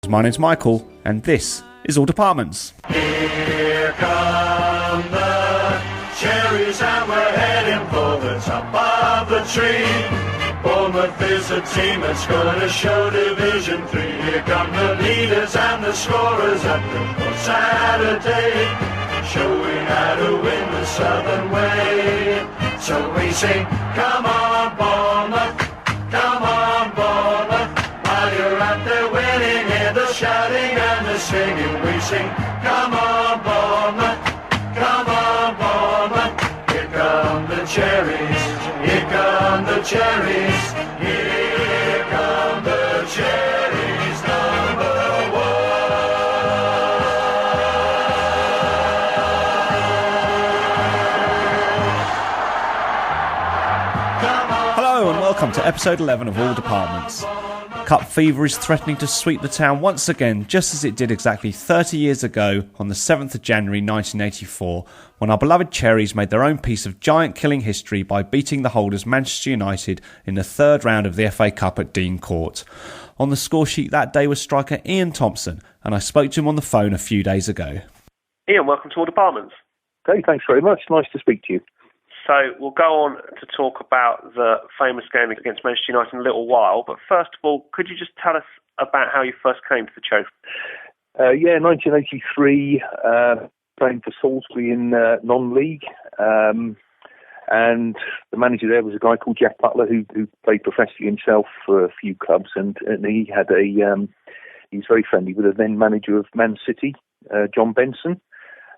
My name's Michael, and this is All Departments. Here come the cherries, and we're heading for the top of the tree. Bournemouth is a team that's going to show Division 3. Here come the leaders and the scorers at the Saturday, showing how to win the Southern way. So we sing, come on Bournemouth, come on Bournemouth. While you're out there winning, hear the shouting and the singing. We sing, come on Bournemouth, come on Bournemouth. Here come the cherries, here come the cherries, here come the cherries, number one. Hello and welcome to episode 11 of All Departments. Cup fever is threatening to sweep the town once again, just as it did exactly 30 years ago on the 7th of January 1984, when our beloved Cherries made their own piece of giant-killing history by beating the holders Manchester United in the third round of the FA Cup at Dean Court. On the score sheet that day was striker Ian Thompson, and I spoke to him on the phone a few days ago. Ian, welcome to All Departments. Okay, thanks very much. Nice to speak to you. So we'll go on to talk about the famous game against Manchester United in a little while. But first of all, could you just tell us about how you first came to the Cherries? 1983, playing for Salisbury in non-league. And the manager there was a guy called Jack Butler who played professionally himself for a few clubs. And he had he was very friendly with the then manager of Man City, John Benson.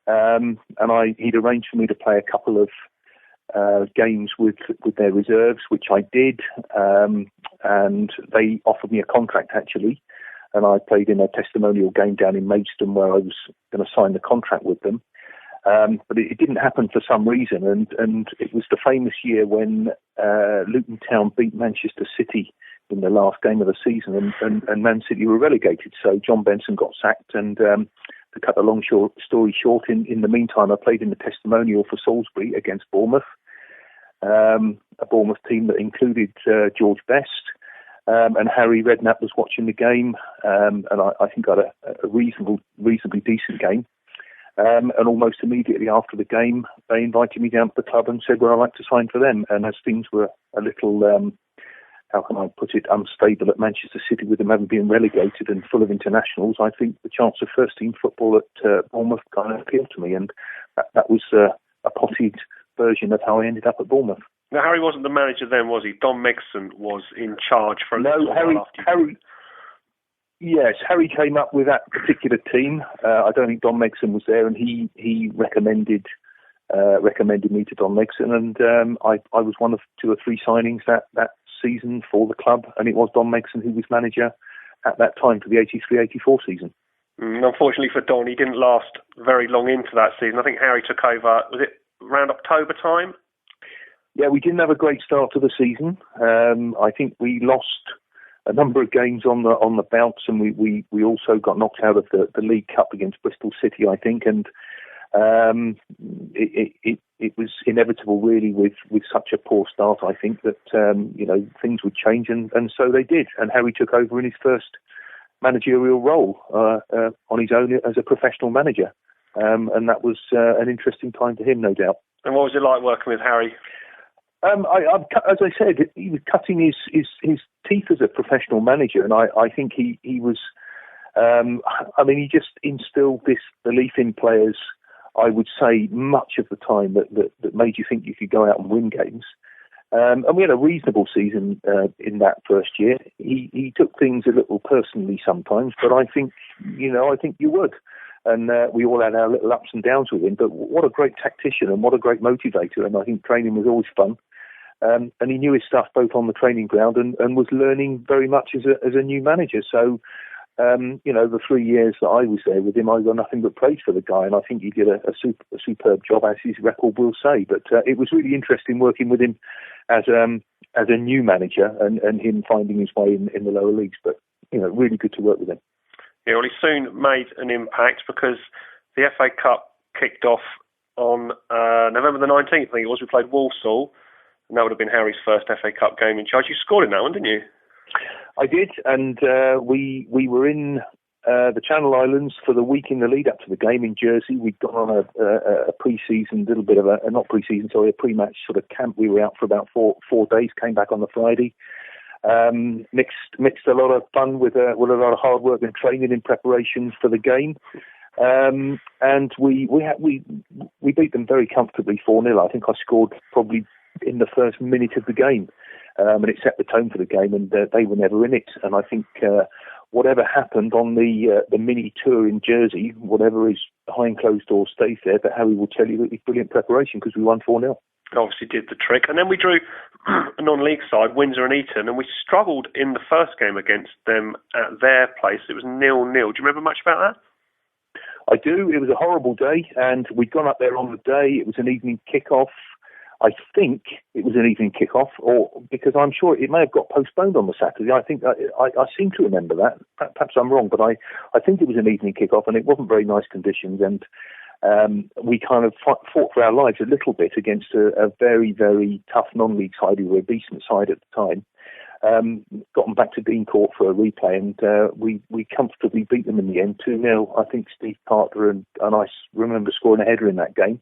And he'd arranged for me to play a couple of games with their reserves, which I did, and they offered me a contract actually, and I played in a testimonial game down in Maidstone where I was going to sign the contract with them, but it didn't happen for some reason, and it was the famous year when Luton Town beat Manchester City in the last game of the season, and Man City were relegated, so John Benson got sacked, and to cut a long story short, in the meantime, I played in the testimonial for Salisbury against Bournemouth, a Bournemouth team that included George Best, and Harry Redknapp was watching the game, and I think I had a reasonably decent game. And almost immediately after the game, they invited me down to the club and said, well, I'd like to sign for them. And as things were a little how can I put it, unstable at Manchester City with them having been relegated and full of internationals, I think the chance of first-team football at Bournemouth kind of appealed to me, and that was a potted version of how I ended up at Bournemouth. Now, Harry wasn't the manager then, was he? Don Megson was in charge for a little while after Yes, Harry came up with that particular team. I don't think Don Megson was there, and he recommended me to Don Megson, and I was one of two or three signings that season for the club, and it was Don Megson who was manager at that time for the 83-84 season. Unfortunately for Don, he didn't last very long into that season. I think Harry took over, was it around October time? Yeah, we didn't have a great start to the season. I think we lost a number of games on the bounce, and we also got knocked out of the League Cup against Bristol City, I think, and it was inevitable really with such a poor start, I think, that things would change, and so they did, and Harry took over in his first managerial role on his own as a professional manager, and that was an interesting time for him, no doubt. And what was it like working with Harry? As I said, he was cutting his teeth as a professional manager, and I think he was. He just instilled this belief in players, I would say, much of the time that made you think you could go out and win games. And we had a reasonable season in that first year. He took things a little personally sometimes, but I think you would. And we all had our little ups and downs with him. But what a great tactician and what a great motivator. And I think training was always fun. And he knew his stuff both on the training ground and was learning very much as a new manager. So, the 3 years that I was there with him, I got nothing but praise for the guy. And I think he did a superb job, as his record will say. But it was really interesting working with him as a new manager and him finding his way in the lower leagues. But, really good to work with him. Yeah, well, he soon made an impact because the FA Cup kicked off on November the 19th, I think it was. We played Walsall, and that would have been Harry's first FA Cup game in charge. You scored in that one, didn't you? I did, and we were in the Channel Islands for the week in the lead up to the game in Jersey. We'd gone on a pre-season, little bit of not pre-season, sorry, a pre-match sort of camp. We were out for about four days, came back on the Friday. Mixed a lot of fun with a lot of hard work and training in preparation for the game. And we beat them very comfortably 4-0. I think I scored probably in the first minute of the game. And it set the tone for the game, and they were never in it. And I think whatever happened on the mini tour in Jersey, whatever is behind closed doors stays there. But Harry will tell you that it's brilliant preparation because we won 4-0. Obviously did the trick. And then we drew a non-league side, Windsor and Eton, and we struggled in the first game against them at their place. It was 0-0. Do you remember much about that? I do. It was a horrible day, and we'd gone up there on the day. It was an evening kick-off. I think it was an evening kick-off, or because I'm sure it may have got postponed on the Saturday. I think I seem to remember that. Perhaps I'm wrong, but I think it was an evening kick-off, and it wasn't very nice conditions. And we kind of fought for our lives a little bit against a very, very tough non-league side who were a decent side at the time. Got them back to Dean Court for a replay, and we comfortably beat them in the end, 2-0. I think Steve Carter and I remember scoring a header in that game.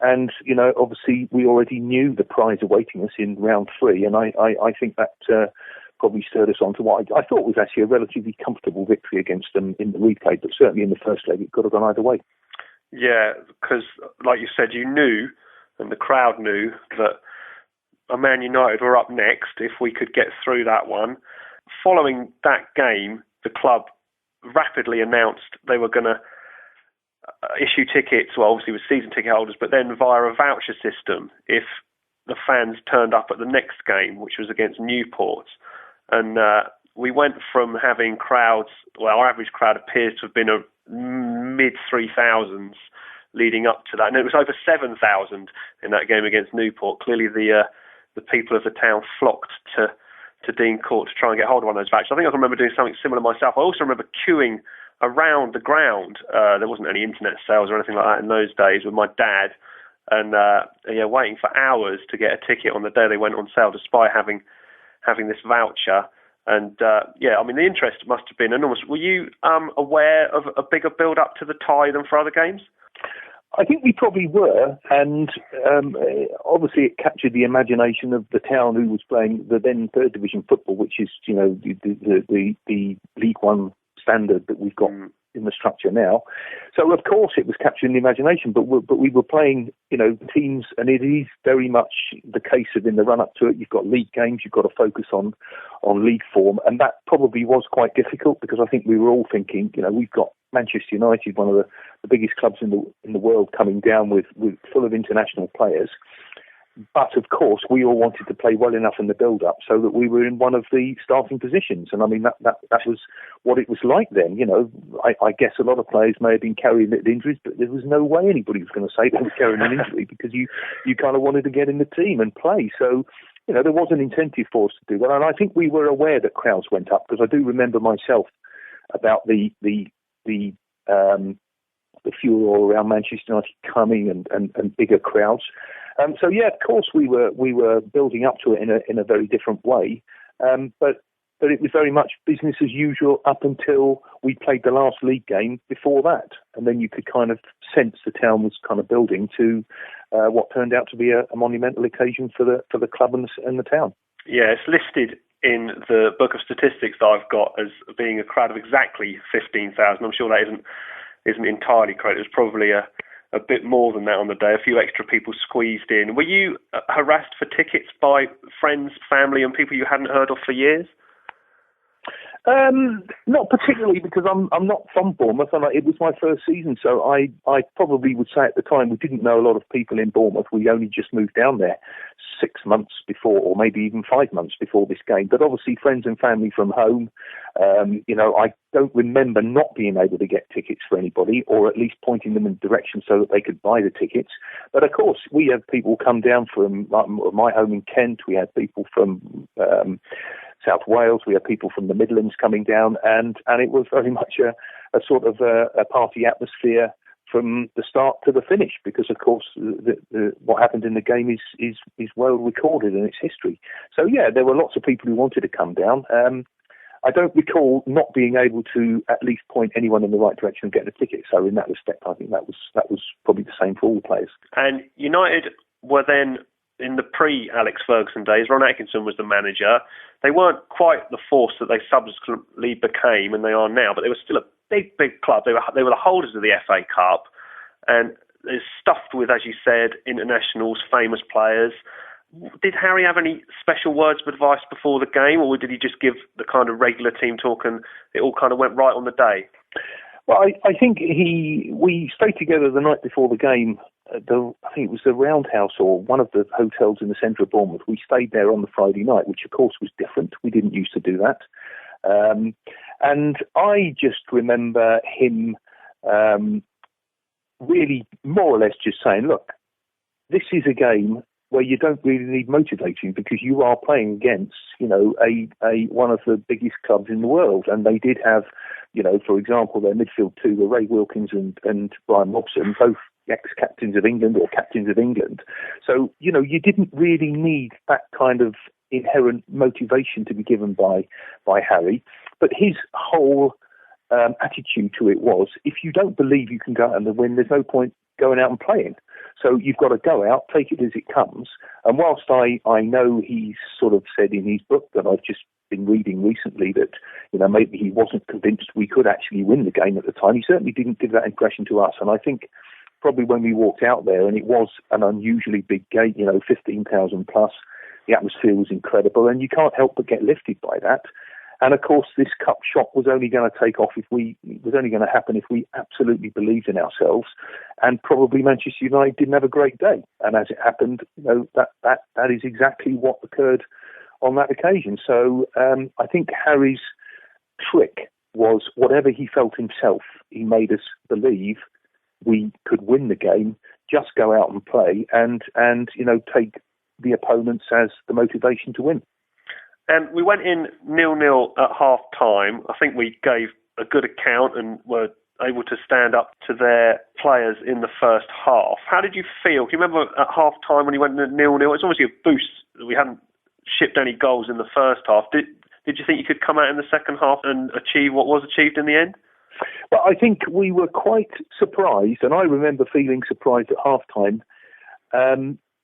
And, you know, obviously we already knew the prize awaiting us in round 3, and I think that probably stirred us on to what I thought was actually a relatively comfortable victory against them in the replay, but certainly in the first leg it could have gone either way. Yeah, because like you said, you knew, and the crowd knew, that Man United were up next if we could get through that one. Following that game, the club rapidly announced they were going to issue tickets, well, obviously with season ticket holders, but then via a voucher system if the fans turned up at the next game, which was against Newport. And we went from having crowds, well, our average crowd appears to have been a mid-3,000s leading up to that. And it was over 7,000 in that game against Newport. Clearly the people of the town flocked to Dean Court to try and get hold of one of those vouchers. I think I can remember doing something similar myself. I also remember queuing around the ground. There wasn't any internet sales or anything like that in those days with my dad, and waiting for hours to get a ticket on the day they went on sale, despite having this voucher. And I mean, the interest must have been enormous. Were you aware of a bigger build-up to the tie than for other games? I think we probably were, and obviously it captured the imagination of the town who was playing the then third division football, which is, you know, the League One standard that we've got in the structure now. So of course it was capturing the imagination, but we were playing, you know, teams, and it is very much the case of in the run up to it, you've got league games, you've got to focus on league form, and that probably was quite difficult because I think we were all thinking, you know, we've got Manchester United, one of the biggest clubs in the world, coming down with full of international players. But of course, we all wanted to play well enough in the build-up so that we were in one of the starting positions. And I mean, that was what it was like then. You know, I guess a lot of players may have been carrying little injuries, but there was no way anybody was going to say they were carrying an injury because you kind of wanted to get in the team and play. So, you know, there was an incentive for us to do well. And I think we were aware that crowds went up, because I do remember myself about the furor around Manchester United coming and bigger crowds. So yeah, of course we were building up to it in a very different way, but it was very much business as usual up until we played the last league game before that, and then you could kind of sense the town was kind of building to what turned out to be a monumental occasion for the club and the town. Yeah, it's listed in the book of statistics that I've got as being a crowd of exactly 15,000. I'm sure that isn't entirely correct. It was probably a bit more than that on the day. A few extra people squeezed in. Were you harassed for tickets by friends, family, and people you hadn't heard of for years? Not particularly, because I'm not from Bournemouth, and it was my first season, so I probably would say at the time we didn't know a lot of people in Bournemouth. We only just moved down there 6 months before, or maybe even 5 months before this game. But obviously friends and family from home. You know, I don't remember not being able to get tickets for anybody, or at least pointing them in the direction so that they could buy the tickets. But of course, we had people come down from my home in Kent. We had people from South Wales. We had people from the Midlands coming down, and it was very much a sort of a party atmosphere from the start to the finish, because of course what happened in the game is well recorded in its history. So yeah, there were lots of people who wanted to come down. I don't recall not being able to at least point anyone in the right direction and get a ticket. So in that respect, I think that was probably the same for all the players. And United were then, in the pre-Alex Ferguson days, Ron Atkinson was the manager. They weren't quite the force that they subsequently became, and they are now, but they were still a big, big club. They were the holders of the FA Cup, and it's stuffed with, as you said, internationals, famous players. Did Harry have any special words of advice before the game, or did he just give the kind of regular team talk and it all kind of went right on the day? Well, I think we stayed together the night before the game. I think it was the Roundhouse or one of the hotels in the centre of Bournemouth. We stayed there on the Friday night, which of course was different. We didn't used to do that. And I just remember him really more or less just saying, look, this is a game where you don't really need motivating because you are playing against, a one of the biggest clubs in the world. And they did have, for example, their midfield two were Ray Wilkins and Brian Robson, both ex-captains of England or captains of England. So, you didn't really need that kind of inherent motivation to be given by Harry. But his whole attitude to it was, if you don't believe you can go out and win, there's no point going out and playing. So you've got to go out, take it as it comes. And whilst I know he's sort of said in his book that I've just been reading recently that, maybe he wasn't convinced we could actually win the game at the time, he certainly didn't give that impression to us. And I think probably when we walked out there, and it was an unusually big gate, 15,000 plus, the atmosphere was incredible, and you can't help but get lifted by that. And of course, this cup shot was only going to take off it was only going to happen if we absolutely believed in ourselves. And probably Manchester United didn't have a great day. And as it happened, that is exactly what occurred on that occasion. So I think Harry's trick was whatever he felt himself, he made us believe we could win the game. Just go out and play, and take the opponents as the motivation to win. And we went in 0-0 at half-time. I think we gave a good account and were able to stand up to their players in the first half. How did you feel? Do you remember at half-time when you went in 0-0? It's obviously a boost that we hadn't shipped any goals in the first half. Did you think you could come out in the second half and achieve what was achieved in the end? Well, I think we were quite surprised, and I remember feeling surprised at half-time.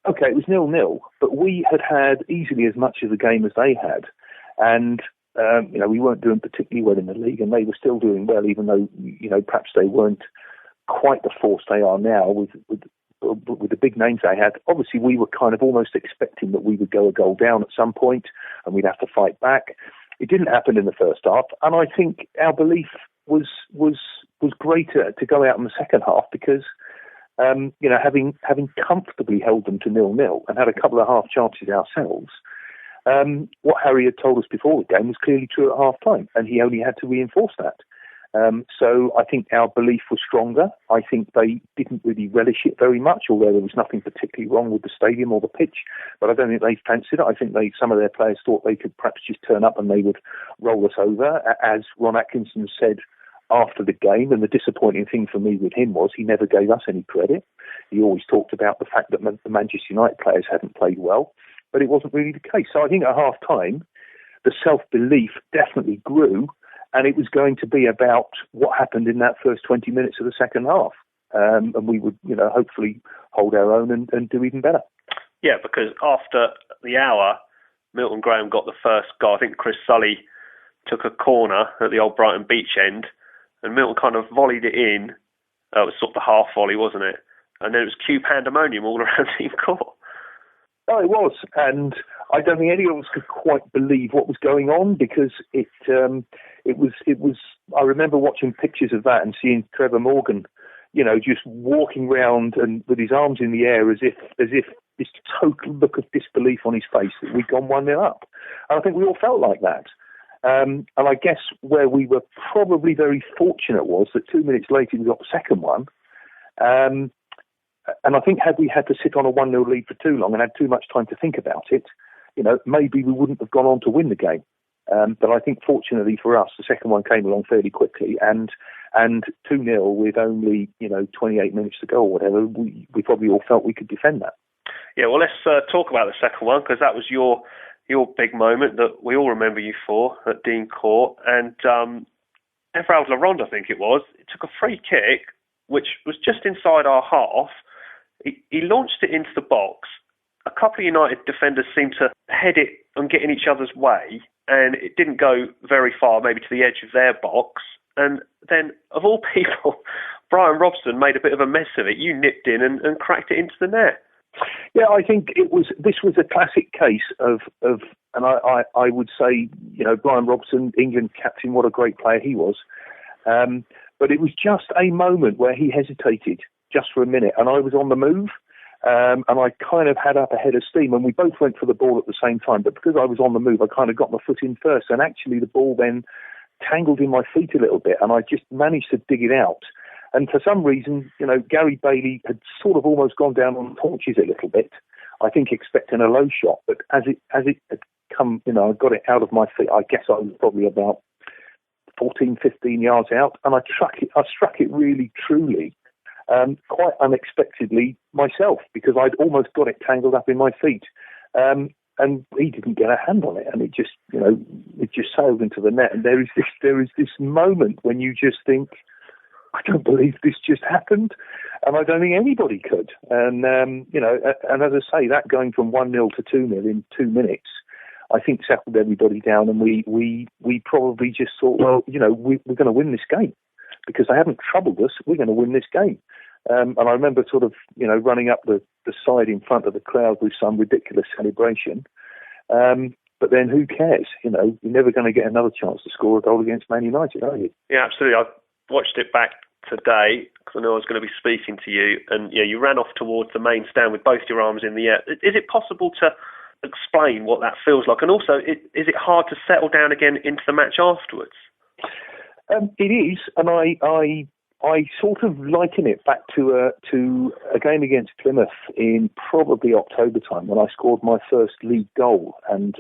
Okay, it was 0-0, but we had easily as much of the game as they had. And, we weren't doing particularly well in the league, and they were still doing well, even though, perhaps they weren't quite the force they are now with the big names they had. Obviously, we were kind of almost expecting that we would go a goal down at some point, and we'd have to fight back. It didn't happen in the first half, and I think our belief was greater to go out in the second half because having comfortably held them to 0-0 and had a couple of half chances ourselves, what Harry had told us before the game was clearly true at half time, and he only had to reinforce that. So I think our belief was stronger. I think they didn't really relish it very much, although there was nothing particularly wrong with the stadium or the pitch. But I don't think they fancied it. I think some of their players thought they could perhaps just turn up and they would roll us over, as Ron Atkinson said after the game. And the disappointing thing for me with him was he never gave us any credit. He always talked about the fact that the Manchester United players hadn't played well, but it wasn't really the case. So I think at half time, the self-belief definitely grew, and it was going to be about what happened in that first 20 minutes of the second half. And we would, hopefully hold our own and do even better. Yeah, because after the hour, Milton Graham got the first goal. I think Chris Sully took a corner at the old Brighton beach end, and Milton kind of volleyed it in. It was sort of the half volley, wasn't it? And then it was cue pandemonium all around team court. Oh, it was, and I don't think any of us could quite believe what was going on because it was. I remember watching pictures of that and seeing Trevor Morgan, just walking round and with his arms in the air as if this total look of disbelief on his face that we'd gone 1-0 up, and I think we all felt like that. And I guess where we were probably very fortunate was that 2 minutes later we got the second one. And I think had we had to sit on a 1-0 lead for too long and had too much time to think about it, maybe we wouldn't have gone on to win the game. But I think fortunately for us, the second one came along fairly quickly, and 2-0 with only 28 minutes to go or whatever, we probably all felt we could defend that. Yeah, well, let's talk about the second one because that was your your big moment that we all remember you for at Dean Court, and Everald Laronde, I think it was, it took a free kick, which was just inside our half. He launched it into the box. A couple of United defenders seemed to head it and get in each other's way, and it didn't go very far, maybe to the edge of their box. And then, of all people, Brian Robson made a bit of a mess of it. You nipped in and cracked it into the net. Yeah, I think this was a classic case of and I would say, Brian Robson, England captain, what a great player he was. But it was just a moment where he hesitated just for a minute, and I was on the move, and I kind of had up a head of steam, and we both went for the ball at the same time. But because I was on the move, I kind of got my foot in first, and actually the ball then tangled in my feet a little bit, and I just managed to dig it out. And for some reason, Gary Bailey had sort of almost gone down on the torches a little bit, I think expecting a low shot. But as it had come, I got it out of my feet. I guess I was probably about 14, 15 yards out, and I struck it really, truly, quite unexpectedly myself, because I'd almost got it tangled up in my feet. And he didn't get a hand on it, and it just, it just sailed into the net. And there is this moment when you just think, I don't believe this just happened, and I don't think anybody could. And and as I say, that going from 1-0 to 2-0 in 2 minutes, I think settled everybody down, and we probably just thought, well, we're going to win this game because they haven't troubled us. We're going to win this game. And I remember sort of running up the side in front of the crowd with some ridiculous celebration. But then who cares? You're never going to get another chance to score a goal against Man United, are you? Yeah, absolutely. I watched it back today because I knew I was going to be speaking to you, and you ran off towards the main stand with both your arms in the air. Is it possible to explain what that feels like, and also is it hard to settle down again into the match afterwards? It is, and I sort of liken it back to a game against Plymouth in probably October time when I scored my first league goal, and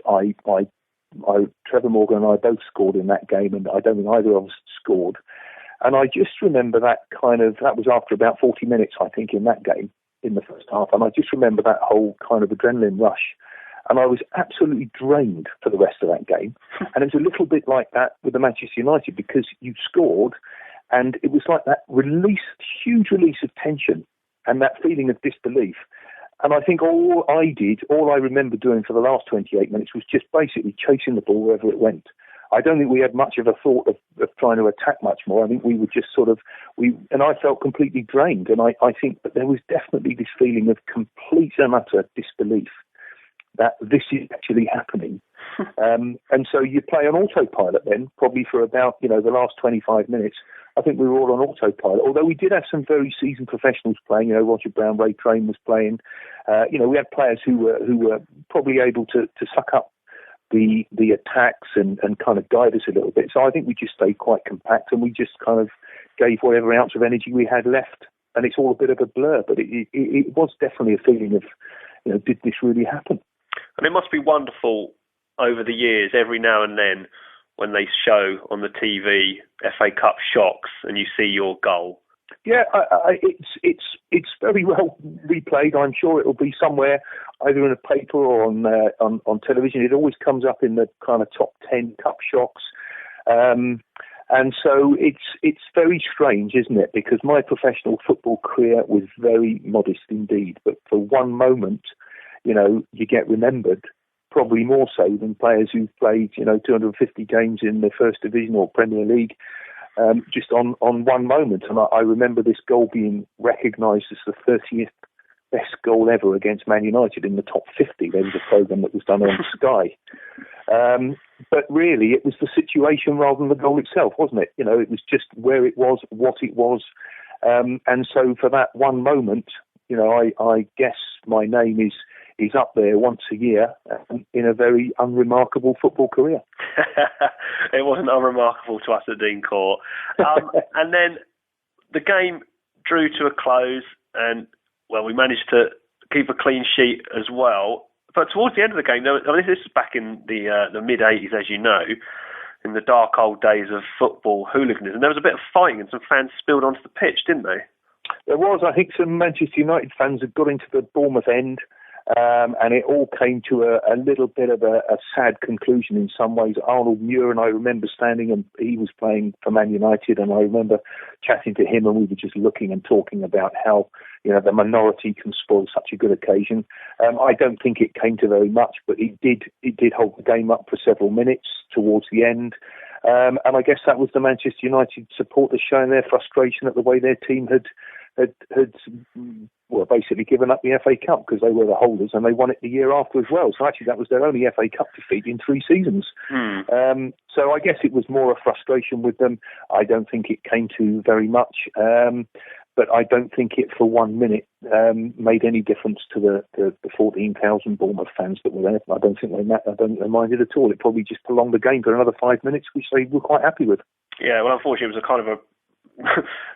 Trevor Morgan and I both scored in that game, and I don't think either of us scored. And I just remember that was after about 40 minutes, I think, in that game, in the first half. And I just remember that whole kind of adrenaline rush. And I was absolutely drained for the rest of that game. And it was a little bit like that with the Manchester United, because you scored, and it was like that huge release of tension and that feeling of disbelief. And I think all I remember doing for the last 28 minutes was just basically chasing the ball wherever it went. I don't think we had much of a thought of trying to attack much more. I think we were just and I felt completely drained. And I think that there was definitely this feeling of complete and utter disbelief that this is actually happening. And so you play on autopilot then, probably for about, the last 25 minutes. I think we were all on autopilot, although we did have some very seasoned professionals playing. Roger Brown, Ray Train was playing. We had players who were probably able to suck up the attacks and kind of guide us a little bit. So I think we just stayed quite compact, and we just kind of gave whatever ounce of energy we had left. And it's all a bit of a blur, but it was definitely a feeling of, did this really happen? And it must be wonderful over the years, every now and then, when they show on the TV FA Cup shocks and you see your goal. Yeah, it's very well replayed. I'm sure it'll be somewhere either in a paper or on television. It always comes up in the kind of top 10 cup shocks. And so it's very strange, isn't it? Because my professional football career was very modest indeed. But for one moment, you get remembered, probably more so than players who've played, 250 games in the First Division or Premier League. Just on one moment. And I remember this goal being recognised as the 30th best goal ever against Man United in the top 50. There was a programme that was done on Sky. But really, it was the situation rather than the goal itself, wasn't it? It was just where it was, what it was. And so for that one moment, I guess my name is up there once a year in a very unremarkable football career. It wasn't unremarkable to us at Dean Court. And then the game drew to a close, and, well, we managed to keep a clean sheet as well. But towards the end of the game, this is back in the mid-'80s, as you know, in the dark old days of football hooliganism, there was a bit of fighting and some fans spilled onto the pitch, didn't they? There was. I think some Manchester United fans had got into the Bournemouth end. And it all came to a little bit of a sad conclusion in some ways. Arnold Muir and I remember standing, and he was playing for Man United, and I remember chatting to him, and we were just looking and talking about how, the minority can spoil such a good occasion. I don't think it came to very much, but it did hold the game up for several minutes towards the end. And I guess that was the Manchester United supporters showing their frustration at the way their team had basically given up the FA Cup, because they were the holders and they won it the year after as well. So actually that was their only FA Cup defeat in 3 seasons. So I guess it was more a frustration with them. I don't think it came to very much. But I don't think it for 1 minute made any difference to the 14,000 Bournemouth fans that were there. I don't think they minded at all. It probably just prolonged the game for another 5 minutes, which they were quite happy with. Yeah, well, unfortunately, it was a kind of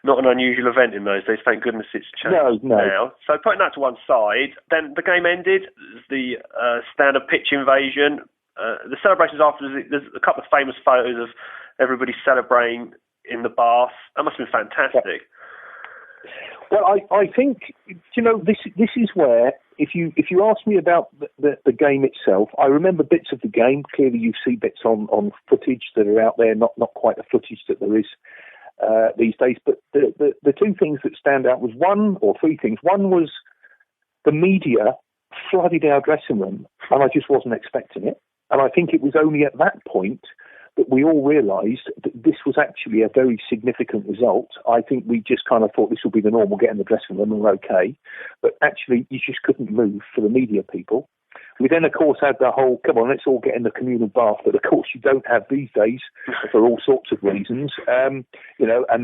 not an unusual event in those days. Thank goodness it's changed now. So putting that to one side, then the game ended. The standard pitch invasion. The celebrations afterwards, there's a couple of famous photos of everybody celebrating in the bath. That must have been fantastic. Well, I think, this is where, if you ask me about the game itself, I remember bits of the game. Clearly you see bits on footage that are out there, not quite the footage that there is these days. But the 2 things that stand out was 3 things. One was the media flooded our dressing room, and I just wasn't expecting it. And I think it was only at that point that we all realised that this was actually a very significant result. I think we just kind of thought this will be the norm, we'll get in the dressing room and we're okay. But actually, you just couldn't move for the media people. We then, of course, had the whole, come on, let's all get in the communal bath, that, of course, you don't have these days for all sorts of reasons. And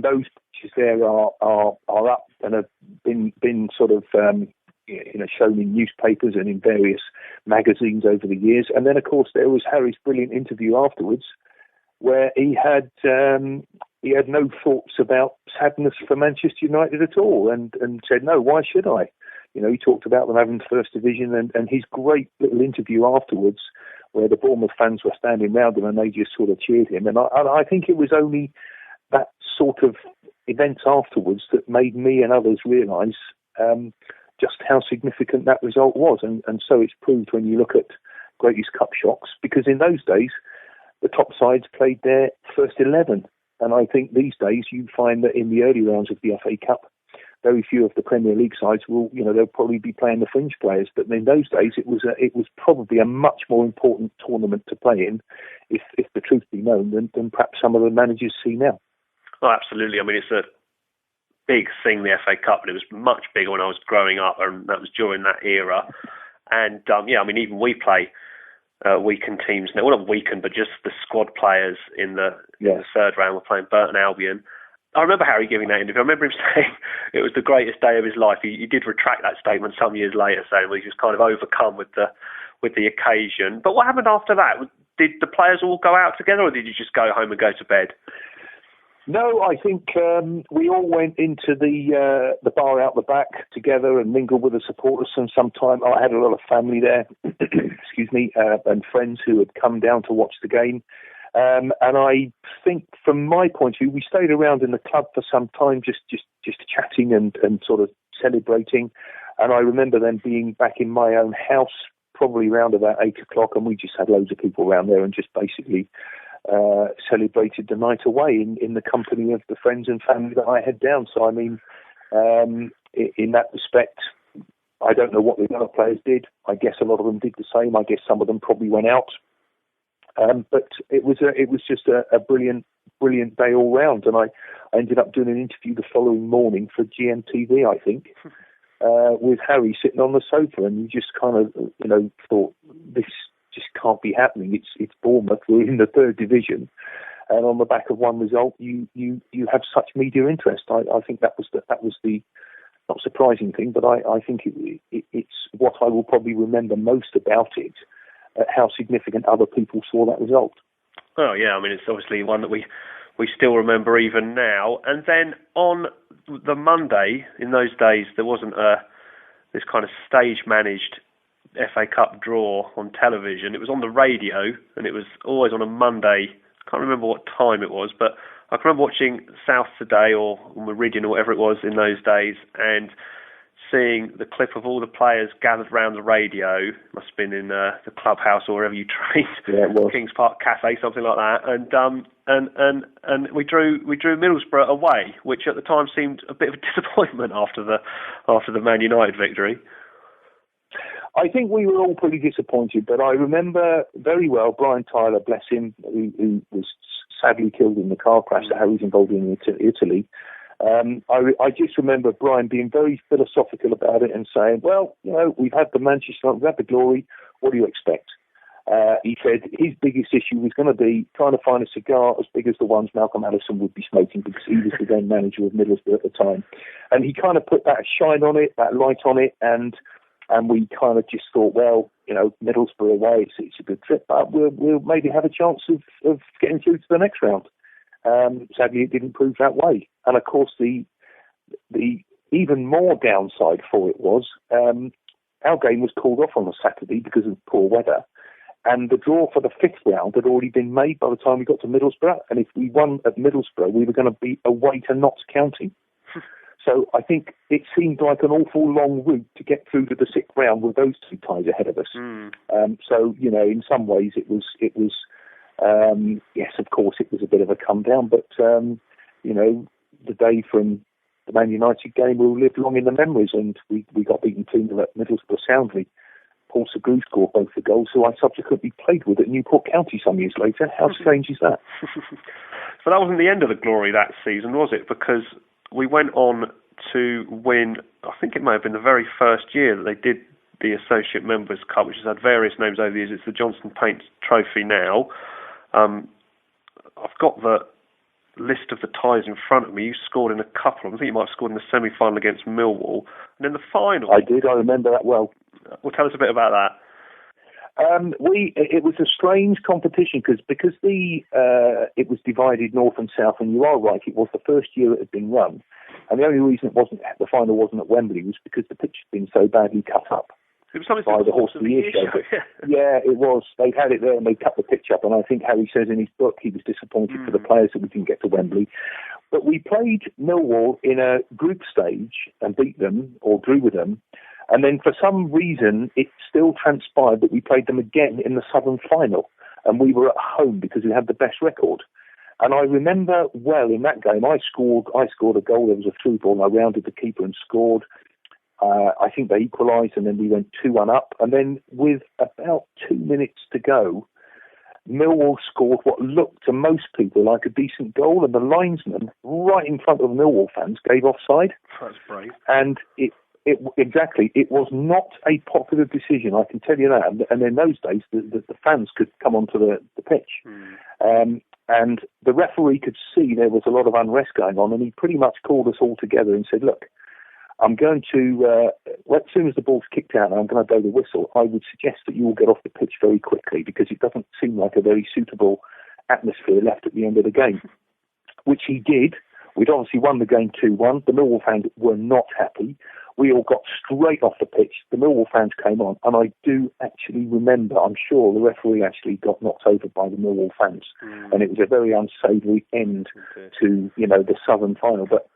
those pictures there are up and have been sort of shown in newspapers and in various magazines over the years. And then, of course, there was Harry's brilliant interview afterwards, where he had no thoughts about sadness for Manchester United at all, and said, no, why should I? He talked about them having first division, and his great little interview afterwards, where the Bournemouth fans were standing round him and they just sort of cheered him. And I think it was only that sort of events afterwards that made me and others realise just how significant that result was. And so it's proved when you look at greatest cup shocks, because in those days, the top sides played their first 11. And I think these days you find that in the early rounds of the FA Cup, very few of the Premier League sides will, they'll probably be playing the fringe players. But in those days, it was probably a much more important tournament to play in, if the truth be known, than perhaps some of the managers see now. Oh, absolutely. I mean, it's a big thing, the FA Cup, but it was much bigger when I was growing up, and that was during that era. And, even we play weakened teams now. Well, not weakened, but just the squad players in the third round were playing Burton Albion. I remember Harry giving that interview. I remember him saying it was the greatest day of his life. He did retract that statement some years later, saying he was kind of overcome with the occasion. But what happened after that? Did the players all go out together, or did you just go home and go to bed? No, I think we all went into the bar out the back together and mingled with the supporters. And sometime I had a lot of family there, and friends who had come down to watch the game. And I think, from my point of view, we stayed around in the club for some time, just chatting and sort of celebrating. And I remember then being back in my own house, probably around about 8 o'clock, and we just had loads of people around there and just basically celebrated the night away in the company of the friends and family that I had down. So, I mean, in that respect, I don't know what the other players did. I guess a lot of them did the same. I guess some of them probably went out. But it was just a brilliant day all round. And I ended up doing an interview the following morning for GMTV, I think, with Harry sitting on the sofa. And you just kind of, thought, this just can't be happening. It's Bournemouth. We're in the third division, and on the back of one result, you have such media interest. I think that was the not surprising thing, but I think it's what I will probably remember most about it. How significant other people saw that result. Oh yeah, I mean, it's obviously one that we still remember even now. And then on the Monday, in those days, there wasn't this kind of stage managed FA Cup draw on television. It was on the radio, and it was always on a Monday. I can't remember what time it was, but I can remember watching South Today or Meridian or whatever it was in those days, and seeing the clip of all the players gathered round the radio. Must have been in the clubhouse or wherever you trained. Yeah, it was. Kings Park Cafe, something like that. And we drew Middlesbrough away, which at the time seemed a bit of a disappointment after the Man United victory. I think we were all pretty disappointed, but I remember very well Brian Tyler, bless him, who was sadly killed in the car crash that Harry's involved in Italy. I just remember Brian being very philosophical about it and saying, well, we've had the Manchester, we've had the glory, what do you expect? He said his biggest issue was going to be trying to find a cigar as big as the ones Malcolm Allison would be smoking, because he was the then manager of Middlesbrough at the time. And he kind of put that shine on it, that light on it, and we kind of just thought, well, Middlesbrough away, it's a good trip, but we'll maybe have a chance of getting through to the next round. Sadly, it didn't prove that way. And of course, the even more downside for it was our game was called off on a Saturday because of poor weather, and the draw for the fifth round had already been made by the time we got to Middlesbrough. And if we won at Middlesbrough, we were going to be away to Notts County. So I think it seemed like an awful long route to get through to the sixth round with those two ties ahead of us. So in some ways it was. Yes, of course, it was a bit of a come down, but the day from the Man United game will live long in the memories, and we got beaten 2-0 at Middlesbrough soundly. Paul Segou scored both the goals, who I subsequently played with at Newport County some years later. How strange is that? So that wasn't the end of the glory that season, was it? Because we went on to win, I think it may have been the very first year that they did the Associate Members Cup, which has had various names over the years. It's the Johnson Paint Trophy now. I've got the list of the ties in front of me. You scored in a couple. I think you might have scored in the semi-final against Millwall. And then the final... I did. I remember that well. Well, tell us a bit about that. It was a strange competition because it was divided north and south, and you are right, it was the first year it had been run, and the only reason the final wasn't at Wembley was because the pitch had been so badly cut up. It was something by the Horse of the Year show. Yeah, it was. They had it there and they cut the pitch up, and I think Harry says in his book he was disappointed for the players that we didn't get to Wembley. But we played Millwall in a group stage and beat them, or drew with them, and then for some reason it still transpired that we played them again in the Southern final, and we were at home because we had the best record. And I remember well in that game I scored a goal. There was a through ball and I rounded the keeper and scored. I think they equalised, and then we went 2-1 up. And then with about 2 minutes to go, Millwall scored what looked to most people like a decent goal, and the linesman, right in front of Millwall fans, gave offside. That's brave. And it was not a popular decision, I can tell you that. And in those days, the fans could come onto the pitch. And the referee could see there was a lot of unrest going on, and he pretty much called us all together and said, look, I'm going to, as soon as the ball's kicked out and I'm going to blow the whistle, I would suggest that you all get off the pitch very quickly because it doesn't seem like a very suitable atmosphere left at the end of the game, which he did. We'd obviously won the game 2-1. The Millwall fans were not happy. We all got straight off the pitch. The Millwall fans came on, and I do actually remember, I'm sure the referee actually got knocked over by the Millwall fans, and it was a very unsavoury end to, the Southern final. But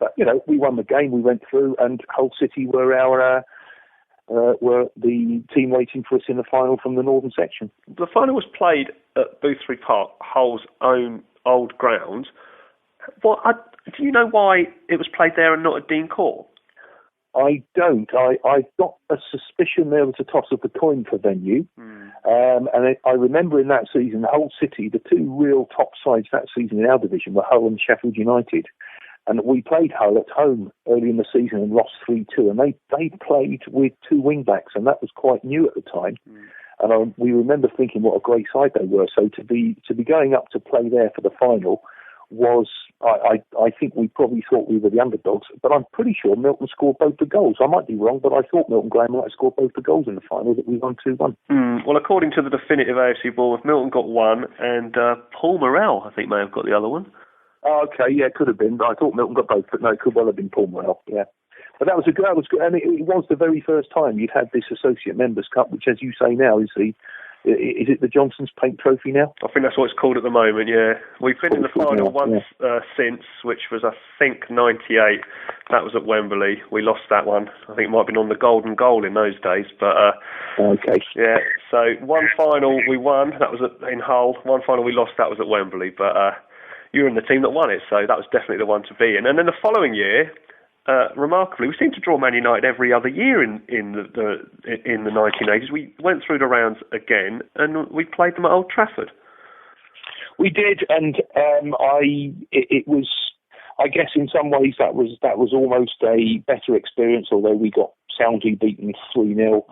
we won the game, we went through, and Hull City were were the team waiting for us in the final from the northern section. The final was played at Boothby Park, Hull's own old ground. Do you know why it was played there and not at Dean Court? I don't. I got a suspicion there was a toss of the coin for venue. And I remember in that season, Hull City, the two real top sides that season in our division were Hull and Sheffield United. And we played Hull at home early in the season and lost 3-2. And they played with two wing-backs, and that was quite new at the time. And we remember thinking what a great side they were. So to be going up to play there for the final was, I think we probably thought we were the underdogs, but I'm pretty sure Milton scored both the goals. I might be wrong, but I thought Milton Graham might have scored both the goals in the final, that we won 2-1. Well, according to the definitive AFC Bournemouth, Milton got one, and Paul Morrell, I think, may have got the other one. Oh, okay, yeah, it could have been. I thought Milton got both, but no, it could well have been Paul Morrell, yeah. But that was good, and it was the very first time you'd had this Associate Members Cup, which, as you say now, is the Is it the Johnson's Paint Trophy now? I think that's what it's called at the moment, yeah. We've been in the final once since, which was, I think, 98. That was at Wembley. We lost that one. I think it might have been on the golden goal in those days. But okay. Yeah, so one final we won. That was in Hull. One final we lost. That was at Wembley. But you were in the team that won it, so that was definitely the one to be in. And then the following year, remarkably, we seemed to draw Man United every other year in the 1980s. We went through the rounds again, and we played them at Old Trafford. We did, and it was, I guess, in some ways that was almost a better experience. Although we got soundly beaten 3-0.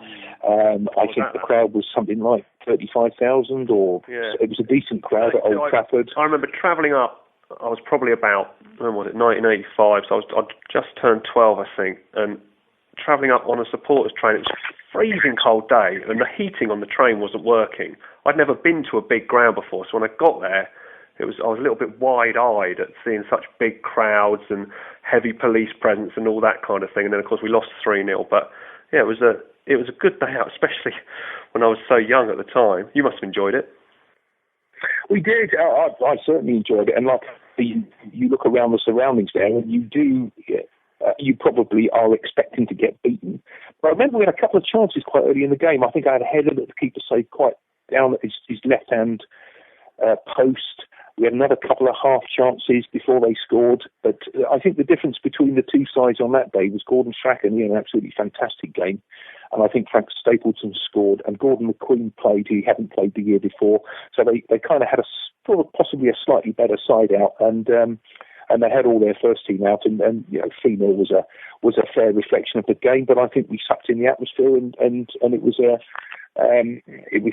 I think the crowd was something like 35,000, or it was a decent crowd at Old Trafford. I remember travelling up. I was probably about, when was it, 1985, so I'd just turned 12, I think, and travelling up on a supporters train. It was a freezing cold day, and the heating on the train wasn't working. I'd never been to a big ground before, so when I got there, I was a little bit wide-eyed at seeing such big crowds and heavy police presence and all that kind of thing. And then, of course, we lost 3-0. But yeah, it was a good day out, especially when I was so young at the time. You must have enjoyed it. We did. I certainly enjoyed it, and like you look around the surroundings there, and you probably are expecting to get beaten. But I remember we had a couple of chances quite early in the game. I think I had a header that the keeper saved quite down at his left-hand post. We had another couple of half chances before they scored. But I think the difference between the two sides on that day was Gordon Strachan, an absolutely fantastic game. And I think Frank Stapleton scored, and Gordon McQueen played, who hadn't played the year before. So they kind of had possibly a slightly better side out, and they had all their first team out, and 3-0 was a fair reflection of the game. But I think we sucked in the atmosphere, and it was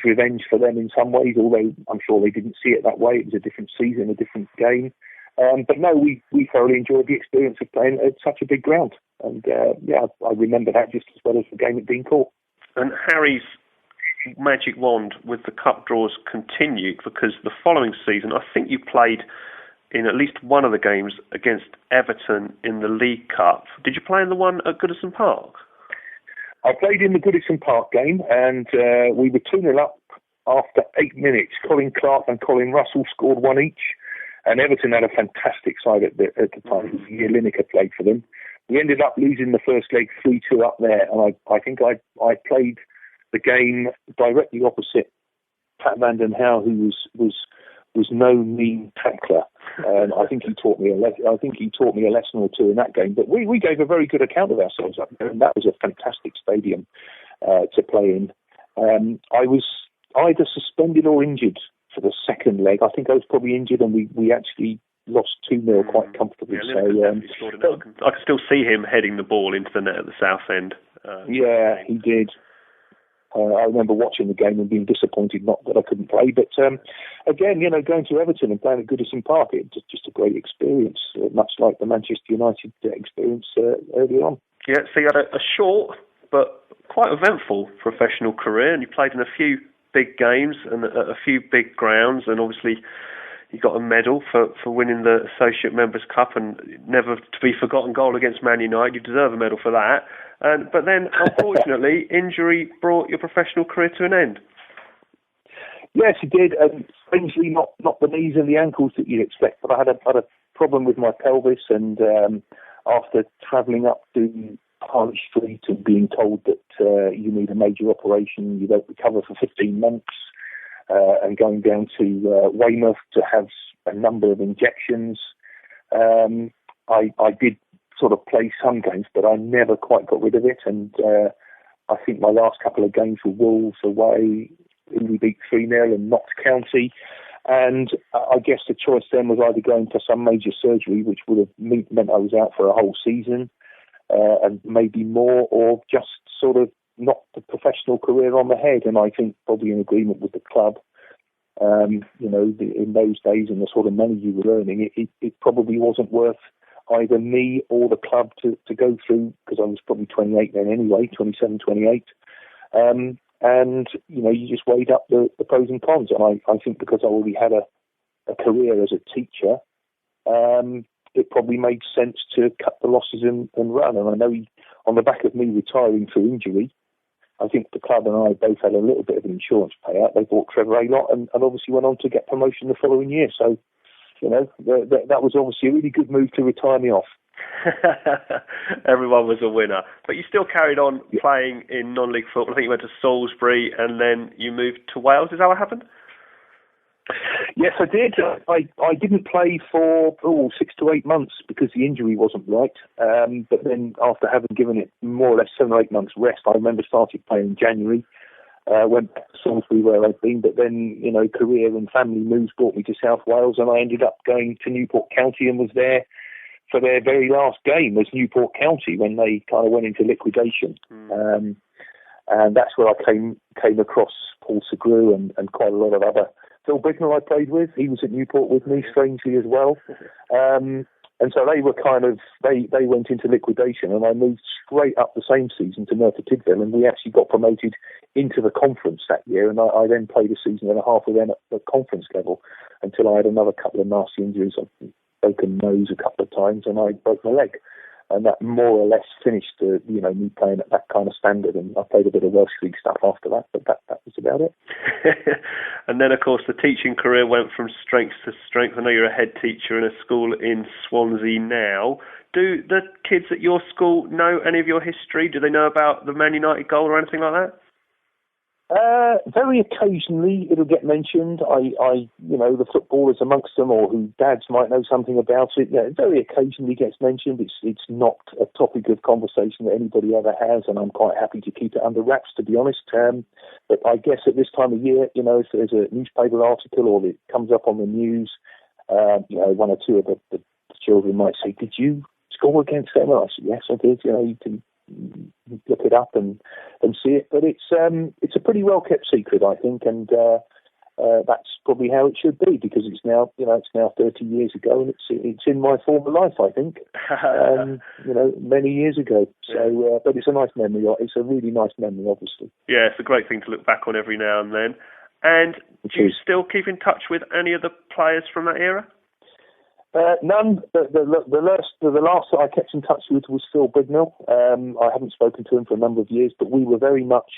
revenge for them in some ways, although I'm sure they didn't see it that way. It was a different season, a different game. But no, we thoroughly enjoyed the experience of playing at such a big ground. And I remember that just as well as the game at Dean Court. And Harry's magic wand with the cup draws continued, because the following season, I think you played in at least one of the games against Everton in the League Cup. Did you play in the one at Goodison Park? I played in the Goodison Park game, and we were 2-0 up after 8 minutes. Colin Clark and Colin Russell scored one each, and Everton had a fantastic side at the time. It was Year Lineker played for them. We ended up losing the first leg 3-2 up there, and I think I played the game directly opposite Pat Vanden Houwe, who was no mean tackler. I think he taught me a lesson or two in that game. But we gave a very good account of ourselves up there, and that was a fantastic stadium to play in. I was either suspended or injured for the second leg. I think I was probably injured, and we actually lost 2-0 quite comfortably. Yeah, I can still see him heading the ball into the net at the south end. He did. I remember watching the game and being disappointed not that I couldn't play. But again, going to Everton and playing at Goodison Park, it was just a great experience, much like the Manchester United experience early on. Yeah, so you had a short but quite eventful professional career, and you played in a few big games and a few big grounds, and obviously you got a medal for winning the Associate Members' Cup, and never to be forgotten goal against Man United. You deserve a medal for that. But then, unfortunately, injury brought your professional career to an end. Yes, it did. Strangely, not the knees and the ankles that you'd expect, but I had a problem with my pelvis, and after travelling up to Harley Street and being told that you need a major operation, you don't recover for 15 months, and going down to Weymouth to have a number of injections, I did sort of play some games, but I never quite got rid of it. And I think my last couple of games were Wolves away, we beat 3-0, and Notts County. And I guess the choice then was either going for some major surgery, which would have meant I was out for a whole season, and maybe more, or just sort of knock the professional career on the head. And I think probably in agreement with the club, in those days and the sort of money you were earning, it probably wasn't worth either me or the club to go through, because I was probably 28 then anyway, 27, 28. And, you just weighed up the pros and cons. And I think because I already had a career as a teacher, it probably made sense to cut the losses and run. And I know on the back of me retiring through injury, I think the club and I both had a little bit of an insurance payout. They bought Trevor Aylott and obviously went on to get promotion the following year. So, that was obviously a really good move to retire me off. Everyone was a winner. But you still carried on playing in non-league football. I think you went to Salisbury and then you moved to Wales. Is that what happened? Yes, I did. I didn't play for 6 to 8 months because the injury wasn't right. But then after having given it more or less 7 or 8 months rest, I remember started playing in January. Went back to Salisbury where I'd been, but then, career and family moves brought me to South Wales, and I ended up going to Newport County and was there for their very last game as Newport County when they kind of went into liquidation. And that's where I came across Paul Segru and quite a lot of other. Phil Bignell I played with. He was at Newport with me, strangely as well. And so they were they went into liquidation, and I moved straight up the same season to Merthyr Tydfil, and we actually got promoted into the conference that year, and I then played a season and a half with them at the conference level until I had another couple of nasty injuries. I broken nose a couple of times, and I broke my leg. And that more or less finished, me playing at that kind of standard. And I played a bit of Welsh League stuff after that, but that was about it. And then, of course, the teaching career went from strength to strength. I know you're a head teacher in a school in Swansea now. Do the kids at your school know any of your history? Do they know about the Man United goal or anything like that? Very occasionally it'll get mentioned. The footballers amongst them or who dads might know something about it. Yeah, it very occasionally gets mentioned. It's not a topic of conversation that anybody ever has, and I'm quite happy to keep it under wraps, to be honest. But I guess at this time of year, if there's a newspaper article or it comes up on the news, one or two of the children might say, "Did you score against them?" And I said, "Yes, I did." You can look it up and see it, but it's a pretty well kept secret, I think, and that's probably how it should be because it's now 30 years ago, and it's in my former life, I think, many years ago. So, but it's a nice memory. It's a really nice memory, obviously. Yeah, it's a great thing to look back on every now and then. And do you still keep in touch with any of the players from that era? None. The last that I kept in touch with was Phil Bignell. I haven't spoken to him for a number of years, but we were very much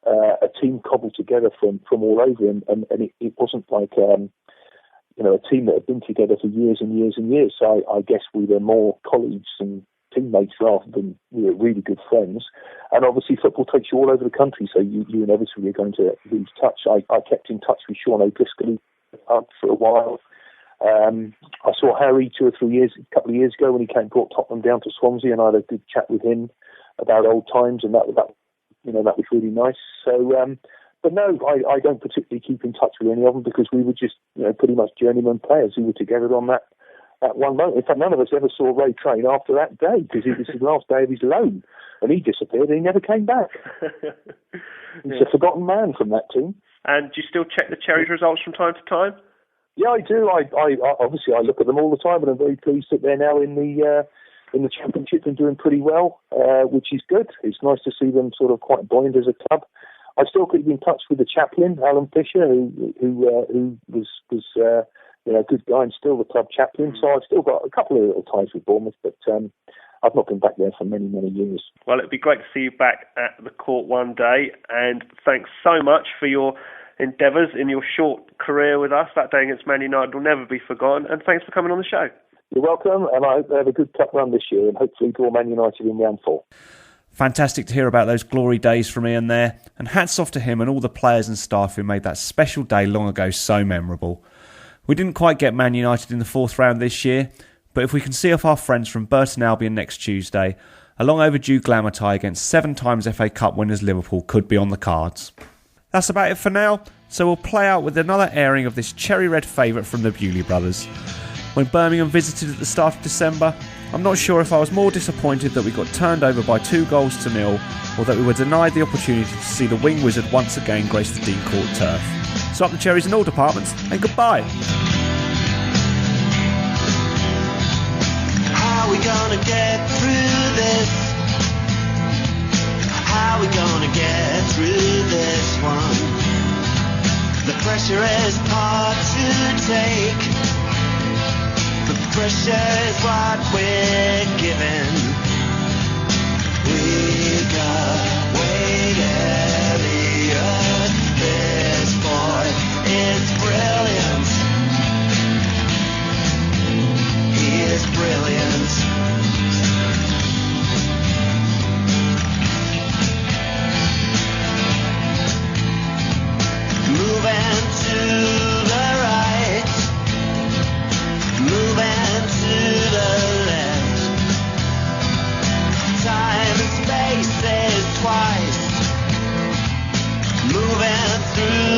a team cobbled together from all over, and it wasn't like a team that had been together for years and years and years. So I guess we were more colleagues and teammates rather than we were really good friends. And obviously football takes you all over the country, so you inevitably are going to lose touch. I kept in touch with Sean O'Driscoll for a while. I saw Harry a couple of years ago when he brought Tottenham down to Swansea, and I had a good chat with him about old times, and that was really nice. So, but no, I don't particularly keep in touch with any of them because we were just pretty much journeyman players who were together on that one moment. In fact, none of us ever saw Ray train after that day because it was his last day of his loan, and he disappeared and he never came back. He's a forgotten man from that team. And do you still check the Cherries results from time to time? Yeah, I do. I obviously I look at them all the time, and I'm very pleased that they're now in the championship and doing pretty well, which is good. It's nice to see them sort of quite buoyant as a club. I still keep in touch with the chaplain, Alan Fisher, who was a good guy and still the club chaplain. So I've still got a couple of little ties with Bournemouth, but I've not been back there for many, many years. Well, it'd be great to see you back at the court one day, and thanks so much for your endeavours in your short career with us. That day against Man United will never be forgotten, and thanks for coming on the show. You're welcome, and I hope they have a good cup run this year and hopefully draw Man United in round 4. Fantastic to hear about those glory days from Ian there, and hats off to him and all the players and staff who made that special day long ago so memorable. We didn't quite get Man United in the 4th round this year, but if we can see off our friends from Burton Albion next Tuesday, a long overdue glamour tie against 7 times FA Cup winners Liverpool could be on the cards. That's about it for now, so we'll play out with another airing of this cherry red favourite from the Bewley brothers. When Birmingham visited at the start of December, I'm not sure if I was more disappointed that we got turned over by 2-0, or that we were denied the opportunity to see the wing wizard once again grace the Dean Court turf. So up the cherries in all departments, and goodbye. How are we gonna get through this? How are we gonna get through this one? The pressure is hard to take. The pressure is what we're given. We got waited. moving through